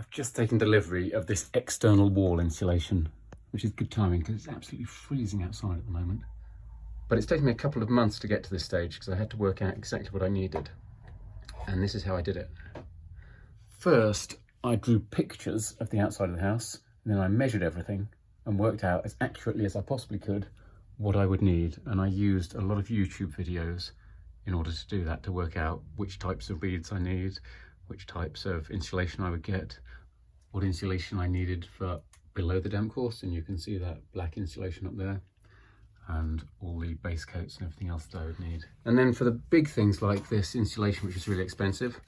I've just taken delivery of this external wall insulation, which is good timing because it's absolutely freezing outside at the moment. But it's taken me a couple of months to get to this stage because I had to work out exactly what I needed. And this is how I did it. First, I drew pictures of the outside of the house, and then I measured everything and worked out as accurately as I possibly could what I would need. And I used a lot of YouTube videos in order to do that, to work out which types of beads I need, which types of insulation I would get, what insulation I needed for below the damp course, and you can see that black insulation up there, and all the base coats and everything else that I would need. And then for the big things like this insulation, which is really expensive,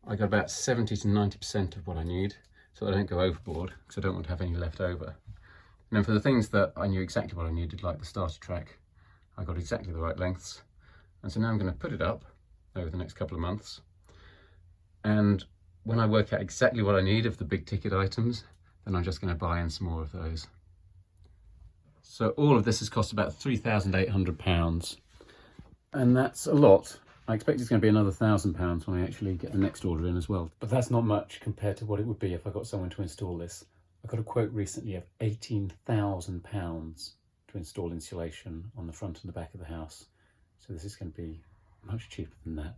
I got about 70 to 90% of what I need, so I don't go overboard, because I don't want to have any left over. And then for the things that I knew exactly what I needed, like the starter track, I got exactly the right lengths. And so now I'm going to put it up over the next couple of months. And when I work out exactly what I need of the big ticket items, then I'm just going to buy in some more of those. So all of this has cost about £3,800. And that's a lot. I expect it's going to be another £1,000 when I actually get the next order in as well. But that's not much compared to what it would be if I got someone to install this. I got a quote recently of £18,000 to install insulation on the front and the back of the house. So this is going to be much cheaper than that.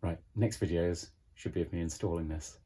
Right, next videos should be of me installing this.